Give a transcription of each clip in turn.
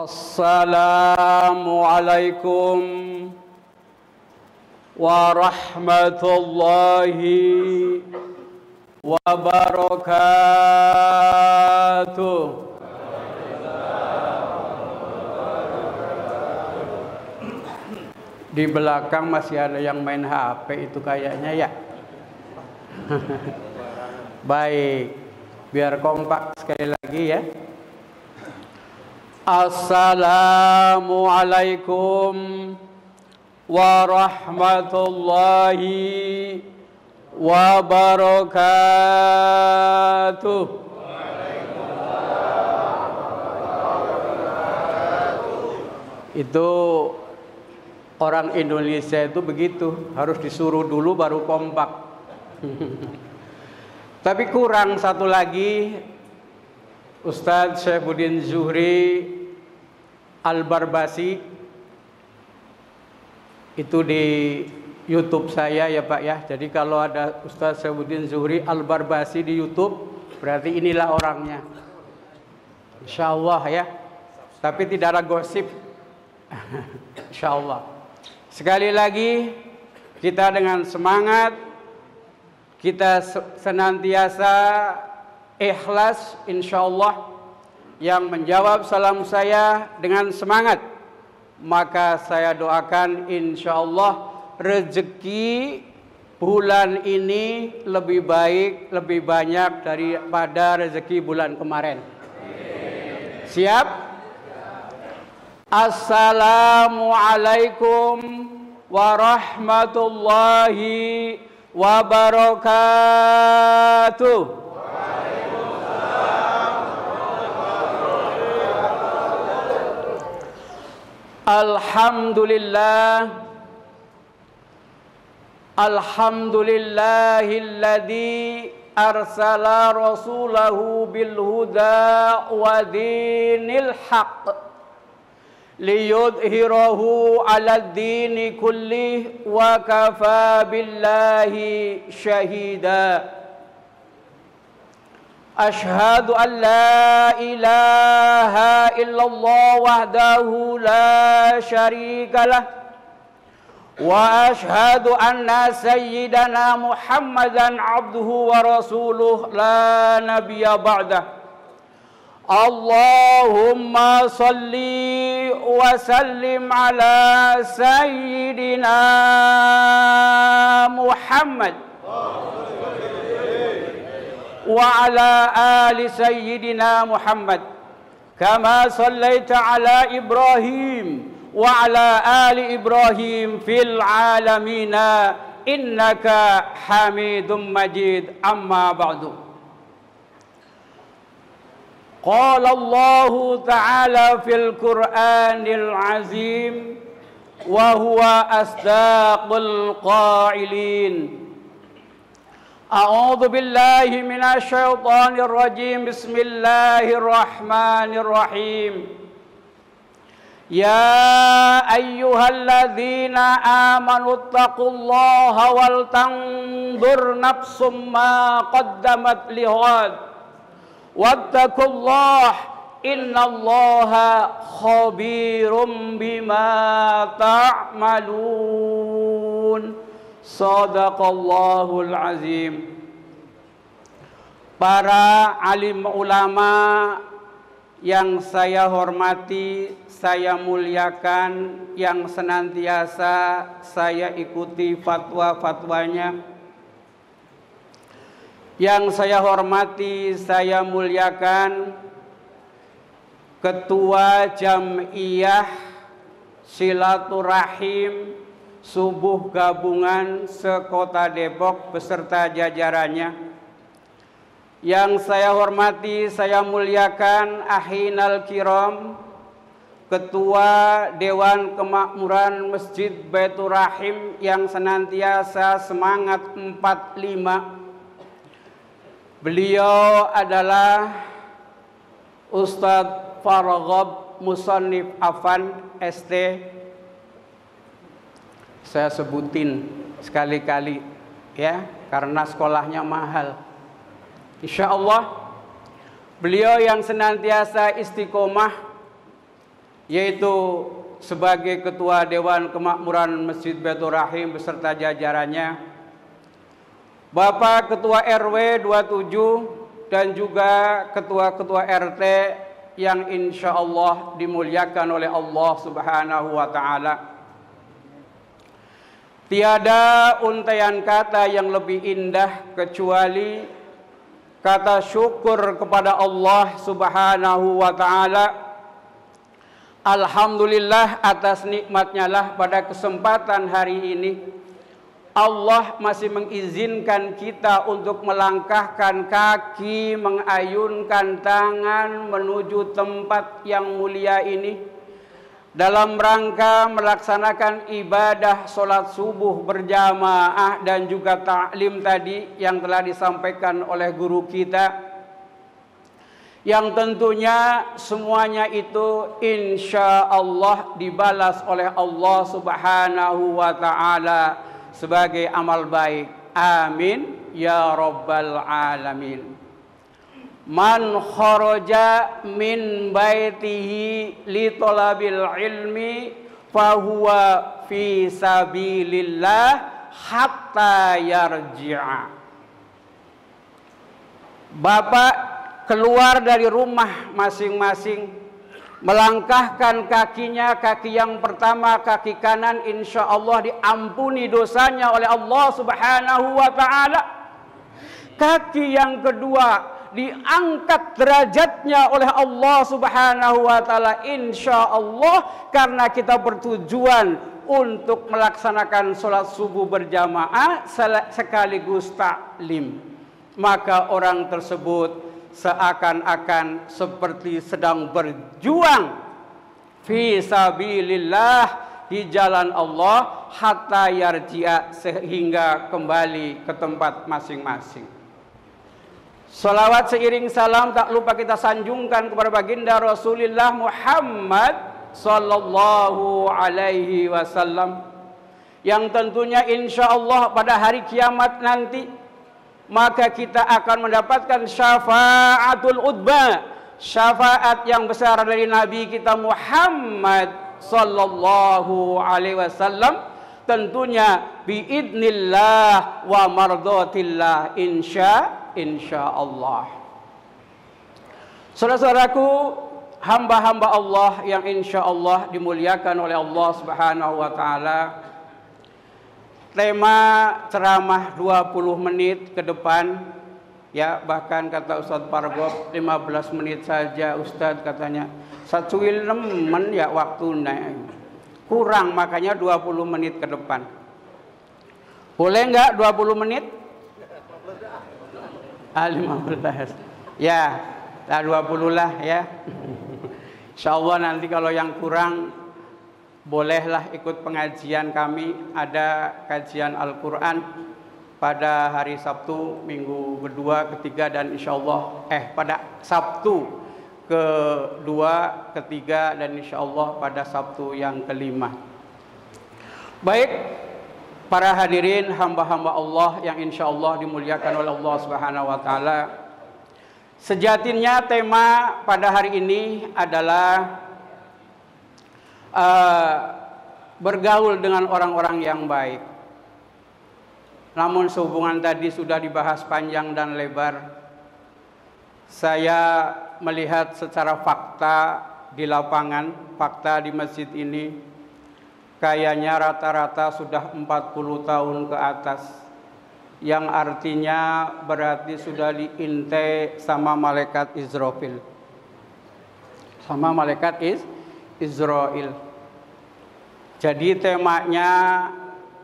Assalamualaikum warahmatullahi wabarakatuh. Di belakang masih ada yang main HP itu kayaknya ya. Baik, biar kompak sekali lagi ya. Assalamualaikum warahmatullahi wabarakatuh. Itu orang Indonesia itu begitu, harus disuruh dulu baru kompak. Tapi kurang satu lagi, Ustadz Syaifuddin Zuhri Al-Barbasi, itu di YouTube saya ya Pak ya. Jadi kalau ada Ustadz Syaifuddin Zuhri Al-Barbasi di YouTube, berarti inilah orangnya, Insya Allah ya. Tapi tidak ada gosip, Insya Allah. Sekali lagi kita dengan semangat, kita senantiasa ikhlas Insya Allah. Yang menjawab salam saya dengan semangat, maka saya doakan Insya Allah rezeki bulan ini lebih baik, lebih banyak daripada rezeki bulan kemarin. Siap? Assalamualaikum warahmatullahi wabarakatuh. Alhamdulillahilladzi arsala rasulahu bil huda wa dinil haqq liyudhhirahu 'alad dini kullih wa kafa billahi syahida. Ashhadu an la ilaha illallah wahdahu la syarika lah, wa ashhadu anna sayyidana Muhammadan abduhu wa rasuluh la nabiyya ba'dah. Allahumma salli wa sallim ala sayyidina Muhammad wa ala ali sayyidina Muhammad kama sallaita ala Ibrahim wa ala ali Ibrahim fil alamina innaka Hamidum Majid. Amma ba'du. Qala Allah ta'ala fil Qur'anil azim wa huwa asdaqul qailin. A'udzu billahi minasy syaithanir rajim. Bismillahirrahmanirrahim. Ya ayyuhalladzina amanu taqullaha wal tanzur nafsum ma qaddamat lighad wattaqullaha innallaha khabirum bima ta'malun. Sadaqallahul azim. Para alim ulama yang saya hormati, saya muliakan, yang senantiasa saya ikuti fatwa-fatwanya, yang saya hormati, saya muliakan Ketua Jam'iyah Silaturahim Subuh Gabungan se-Kota Depok beserta jajarannya. Yang saya hormati, saya muliakan Ahinal Kiram, Ketua Dewan Kemakmuran Masjid Baitur Rahim yang senantiasa semangat 45. Beliau adalah Ustadz Farghab Musannif Afan ST. Saya sebutin sekali-kali ya, karena sekolahnya mahal. Insya Allah beliau yang senantiasa istiqomah yaitu sebagai Ketua Dewan Kemakmuran Masjid Baitur Rahim beserta jajarannya, Bapak Ketua RW 27 dan juga ketua-ketua RT yang insya Allah dimuliakan oleh Allah Subhanahu wa Ta'ala. Tiada untaian kata yang lebih indah kecuali kata syukur kepada Allah Subhanahu wa Ta'ala. Alhamdulillah atas nikmatnya lah pada kesempatan hari ini Allah masih mengizinkan kita untuk melangkahkan kaki, mengayunkan tangan menuju tempat yang mulia ini dalam rangka melaksanakan ibadah sholat subuh berjamaah dan juga ta'lim tadi yang telah disampaikan oleh guru kita, yang tentunya semuanya itu insya Allah dibalas oleh Allah Subhanahu wa Ta'ala sebagai amal baik. Amin ya rabbal alamin. Man kharaja min baitihi li talabil ilmi fahuwa fi sabilillah hatta yarji'a. Bapak keluar dari rumah masing-masing, melangkahkan kakinya, kaki yang pertama, kaki kanan, insya Allah diampuni dosanya oleh Allah Subhanahu wa Ta'ala. Kaki yang kedua diangkat derajatnya oleh Allah Subhanahu wa Ta'ala, insya Allah, karena kita bertujuan untuk melaksanakan sholat subuh berjamaah sekaligus taklim, maka orang tersebut seakan-akan seperti sedang berjuang fi sabilillah di jalan Allah hatta yarji'a, sehingga kembali ke tempat masing-masing. Salawat seiring salam tak lupa kita sanjungkan kepada baginda Rasulullah Muhammad sallallahu alaihi wasallam, yang tentunya insya Allah pada hari kiamat nanti maka kita akan mendapatkan syafaatul udba, syafaat yang besar dari Nabi kita Muhammad sallallahu alaihi wasallam, tentunya biidnillah wa mardotillah, insya Allah. Saudara-saudaraku, hamba-hamba Allah yang insya Allah dimuliakan oleh Allah Subhanahu wa Ta'ala, tema ceramah 20 menit ke depan, ya, bahkan kata Ustadz Pargob 15 menit saja Ustadz katanya. Satuil nemen ya waktunya kurang, makanya 20 menit ke depan. Boleh nggak 20 menit? 15. Ya, 20 lah ya. Insya Allah nanti kalau yang kurang bolehlah ikut pengajian kami. Ada kajian Al-Quran pada hari Sabtu, minggu kedua, ketiga, dan insya Allah pada Sabtu kedua, ketiga, dan insya Allah pada Sabtu yang kelima. Baik, para hadirin hamba-hamba Allah yang insya Allah dimuliakan oleh Allah Subhanahu wa Ta'ala, sejatinya tema pada hari ini adalah bergaul dengan orang-orang yang baik. Namun sehubungan tadi sudah dibahas panjang dan lebar, saya melihat secara fakta di lapangan, fakta di masjid ini, kayaknya rata-rata sudah 40 tahun ke atas, yang artinya berarti sudah diintai sama malaikat Israfil, sama malaikat Israel. Jadi temanya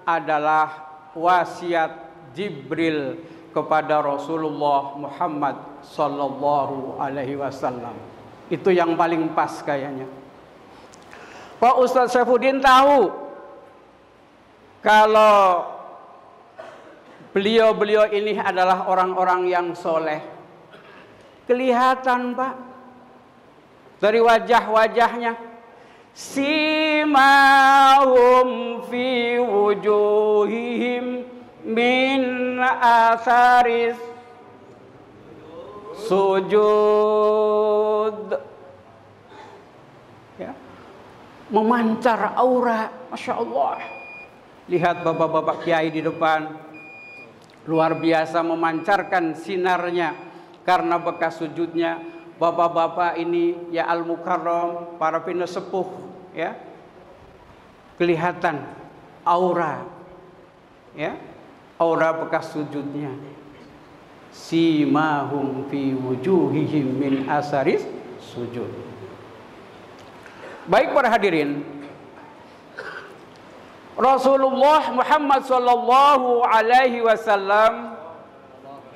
adalah wasiat Jibril kepada Rasulullah Muhammad sallallahu alaihi wasallam. Itu yang paling pas kayaknya. Pak Ustadz Saifuddin tahu kalau beliau-beliau ini adalah orang-orang yang soleh. Kelihatan Pak dari wajah-wajahnya. Simahum fi wujuhihim min atharis sujud. Ya. memancar aura, Masya Allah. Lihat bapak-bapak kiai di depan, luar biasa memancarkan sinarnya karena bekas sujudnya. Bapak-bapak ini ya al-mukarram, para sepuh ya, kelihatan aura ya, aura bekas sujudnya. Simahum fi wujuhihim min asaris sujud. Baik para hadirin, Rasulullah Muhammad sallallahu alaihi wasallam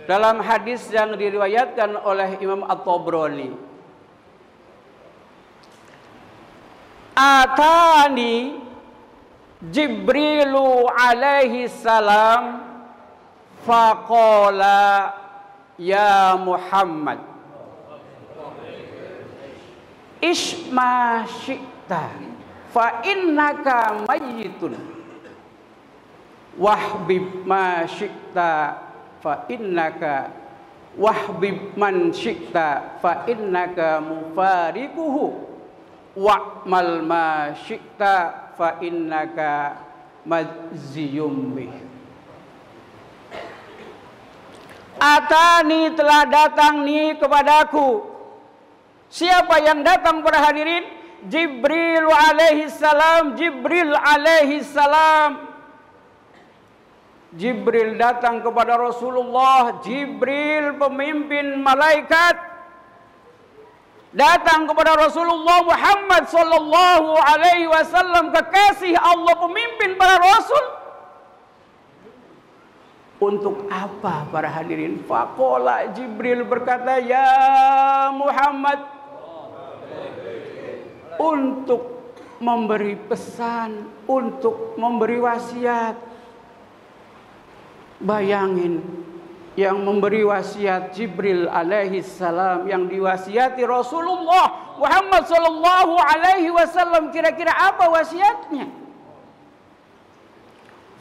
dalam hadis yang diriwayatkan oleh Imam At-Tabrani, atani Jibrilu alaihi salam faqala ya Muhammad isma syi'ta fa innaka mayyitun wahbib ma syi'ta fa innaka wahbib man syi'ta fa innaka mufariquhu wa'mal ma syi'ta fa innaka majziyum bih. Atani telah datang nih kepadaku. Siapa yang datang para hadirin? Jibril alaihi salam. Jibril alaihi salam. Jibril datang kepada Rasulullah. Jibril pemimpin malaikat datang kepada Rasulullah Muhammad sallallahu alaihi wasallam, kekasih Allah, pemimpin para rasul. Untuk apa para hadirin? Faqala, Jibril berkata, ya Muhammad, untuk memberi pesan, untuk memberi wasiat. Bayangin, yang memberi wasiat Jibril alaihi salam, yang diwasiati Rasulullah Muhammad sallallahu alaihi wasallam, kira-kira apa wasiatnya?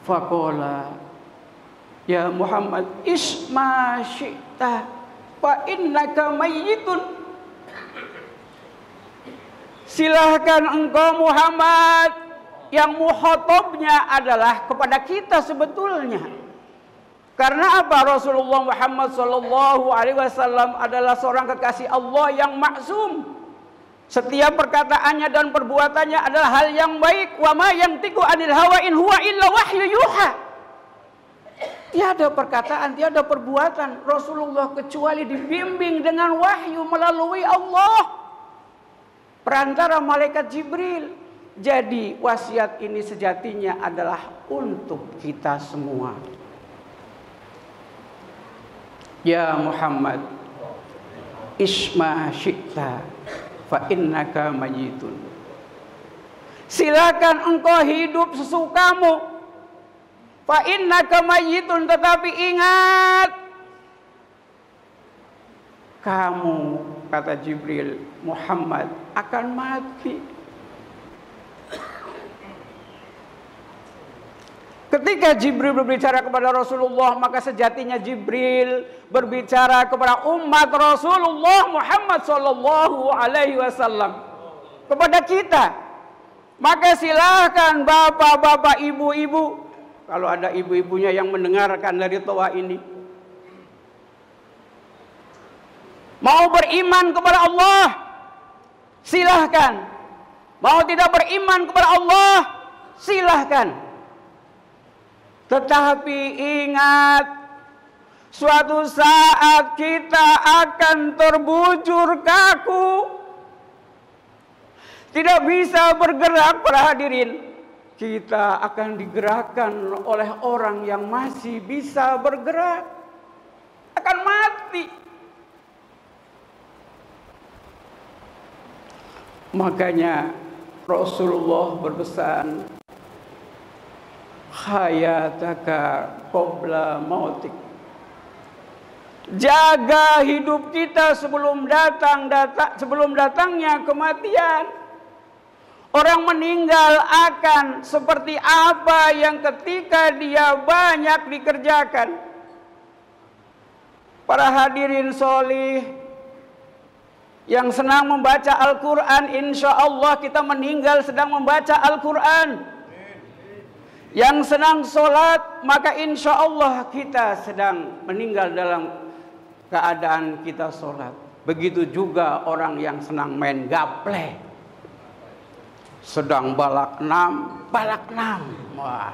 Faqala, ya Muhammad, isma syi'ta fa innaka mayyitun. Silahkan engkau Muhammad, yang mukhatabnya adalah kepada kita sebetulnya. Karena apa? Rasulullah Muhammad sallallahu alaihi wasallam adalah seorang kekasih Allah yang maksum. Setiap perkataannya dan perbuatannya adalah hal yang baik. Wa ma yantiqu anil hawa in huwa illa wahyu yuha. Tiada perkataan, tiada perbuatan Rasulullah kecuali dibimbing dengan wahyu melalui Allah, perantara malaikat Jibril. Jadi wasiat ini sejatinya adalah untuk kita semua. Ya Muhammad, isma syi'ta fa innaka mayyitun. Silakan engkau hidup sesukamu. Fa innaka mayyitun, tetapi ingat, kamu, kata Jibril, Muhammad akan mati. Ketika Jibril berbicara kepada Rasulullah, maka sejatinya Jibril berbicara kepada umat Rasulullah Muhammad sallallahu alaihi wasallam, kepada kita. Maka silahkan bapak-bapak, ibu-ibu, kalau ada ibu-ibunya yang mendengarkan dari toa ini, mau beriman kepada Allah, silahkan. Mau tidak beriman kepada Allah, silahkan. Tetapi ingat, suatu saat kita akan terbujur kaku, tidak bisa bergerak para hadirin. Kita akan digerakkan oleh orang yang masih bisa bergerak, akan mati. Makanya Rasulullah berpesan, hayataka qabla mautik. Jaga hidup kita sebelum datangnya kematian. Orang meninggal akan seperti apa yang ketika dia banyak dikerjakan. Para hadirin sholih, Yang senang membaca Al-Quran, insya Allah kita meninggal sedang membaca Al-Quran. Yang senang sholat, maka insya Allah kita sedang meninggal dalam keadaan kita sholat. Begitu juga orang yang senang main gaple, sedang balak enam. Wah,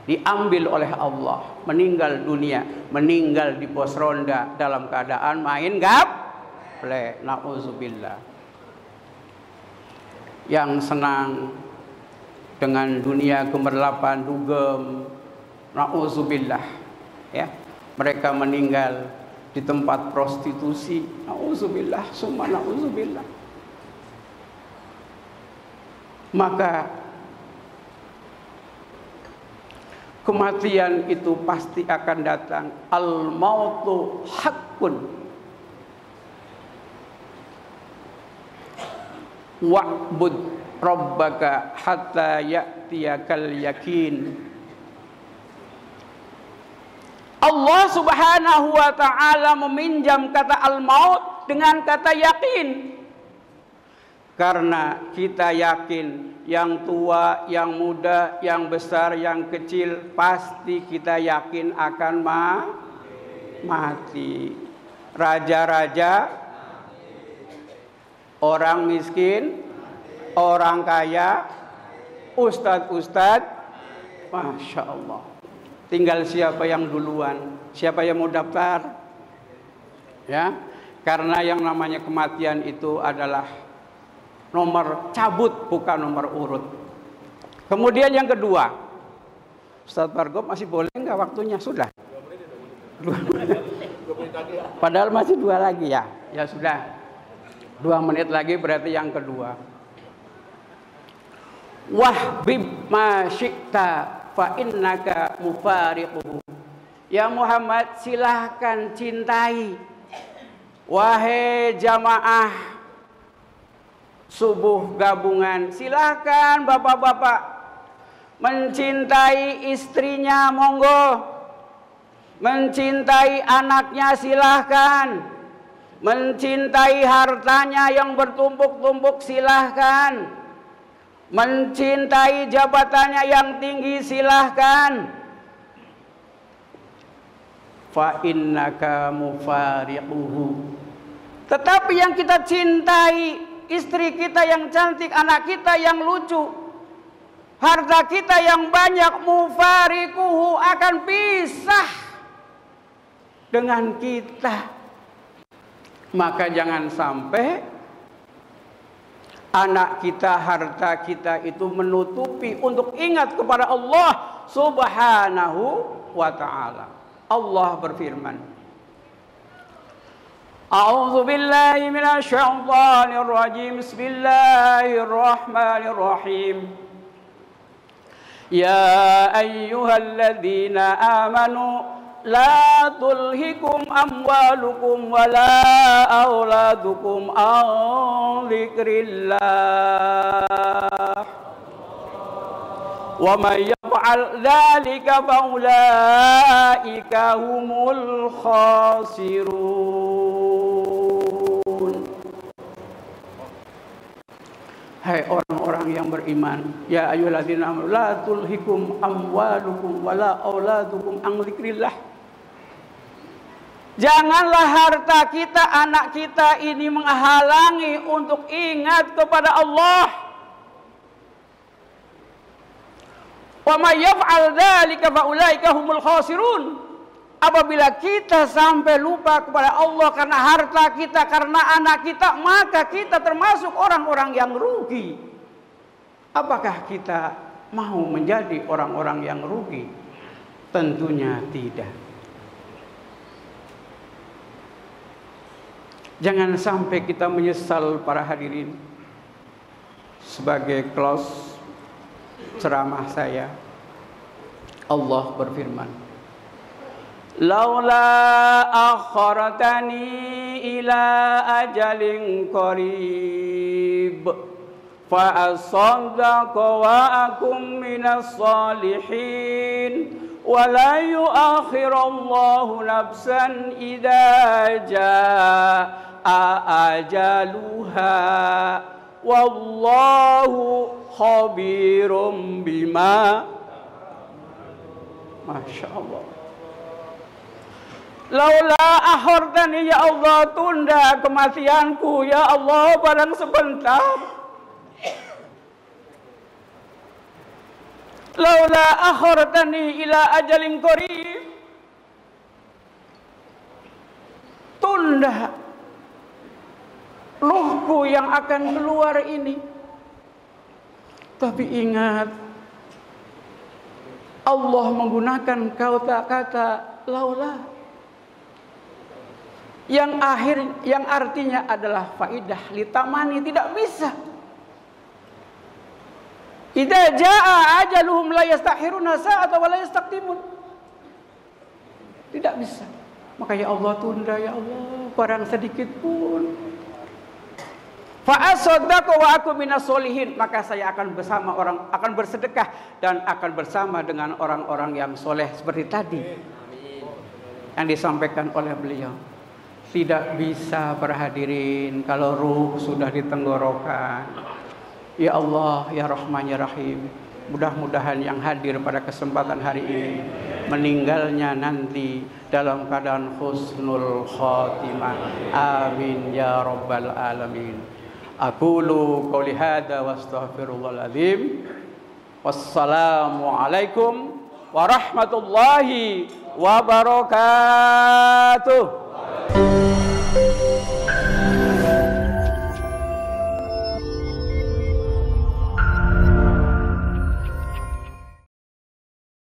diambil oleh Allah, meninggal dunia, meninggal di pos ronda dalam keadaan main gaple. Na'udzubillah. Yang senang dengan dunia gemerlapan, dugem, na'udzubillah, ya, mereka meninggal di tempat prostitusi, na'udzubillah, summa na'udzubillah. Maka kematian itu pasti akan datang. Al-mautu haqqun wa'bud rabbaka hatta ya'tiyakal yakin. Allah Subhanahu wa ta'ala meminjam kata al-maut dengan kata yakin. Karena kita yakin, yang tua, yang muda, yang besar, yang kecil, pasti kita yakin akan mati. Raja-raja, orang miskin, orang kaya, ustadz-ustadz, Masya Allah. Tinggal siapa yang duluan, siapa yang mau daftar, ya. Karena yang namanya kematian itu adalah nomor cabut, bukan nomor urut. Kemudian yang kedua, Ustadz Bargop masih boleh nggak waktunya? Sudah. 2 menit. Padahal masih 2 lagi ya. Ya sudah. 2 menit lagi berarti yang kedua. Wahbib ma syi'ta fa innaka mufariquhu. Ya Muhammad, silahkan cintai. Wahai jamaah subuh gabungan, silahkan bapak-bapak mencintai istrinya, monggo. Mencintai anaknya silahkan. Mencintai hartanya yang bertumpuk-tumpuk silahkan. Mencintai jabatannya yang tinggi silahkan. Fa innaka mufariquhu. Tetapi yang kita cintai, istri kita yang cantik, anak kita yang lucu, harta kita yang banyak, mufariquhu, akan pisah dengan kita. Maka jangan sampai anak kita, harta kita itu menutupi untuk ingat kepada Allah Subhanahu wa ta'ala. Allah berfirman, A'udzu billahi minasy syaithanir rajim. Bismillahirrahmanirrahim. Ya ayyuhalladzina amanu la tulhikum amwalukum wala auladukum an dzikrillah. Wa may yaf'al dzalika fa ulaika humul khasirun. Hai orang-orang yang beriman, ya ayyuhalladzina amanu la tulhikum amwalukum wala auladukum an dzikrillah. Janganlah harta kita, anak kita ini menghalangi untuk ingat kepada Allah. Wa may yaf'al dzalika fa ulaika humul khasirun. Apabila kita sampai lupa kepada Allah karena harta kita, karena anak kita, maka kita termasuk orang-orang yang rugi. Apakah kita mau menjadi orang-orang yang rugi? Tentunya tidak. Jangan sampai kita menyesal, para hadirin. Sebagai close ceramah saya, Allah berfirman, laula akharatani ila ajalin qarib fa asaddaqa wa akum minas salihin wa la yu'akhirallahu nafsan idza jaa ajaluha wallahu khabirum bima. Masya Allah. Laula akhirtani ya Allah, tunda kematianku ya Allah barang sebentar. Laula akhirtani ila ajalin qarib, tunda ruhku yang akan keluar ini. Tapi ingat, Allah menggunakan kata laula yang artinya adalah faidah litamani, tidak bisa. Idza jaa ajaluhum la yastakhiruna sa'ata wa la yastaqdimun. Tidak bisa. Maka ya Allah, tunda ya Allah barang sedikit pun. Fa asaddaqu wa aku minas solihin, maka saya akan akan bersedekah dan akan bersama dengan orang-orang yang soleh seperti tadi yang disampaikan oleh beliau. Tidak bisa berhadirin kalau ruh sudah di tenggorokan. Ya Allah, ya Rahman, ya Rahim, mudah-mudahan yang hadir pada kesempatan hari ini meninggalnya nanti dalam keadaan husnul khotimah. Amin ya rabbal alamin. Aqulu qouli hadza wa astaghfirullahal azim. Wassalamu alaikum warahmatullahi wabarakatuh.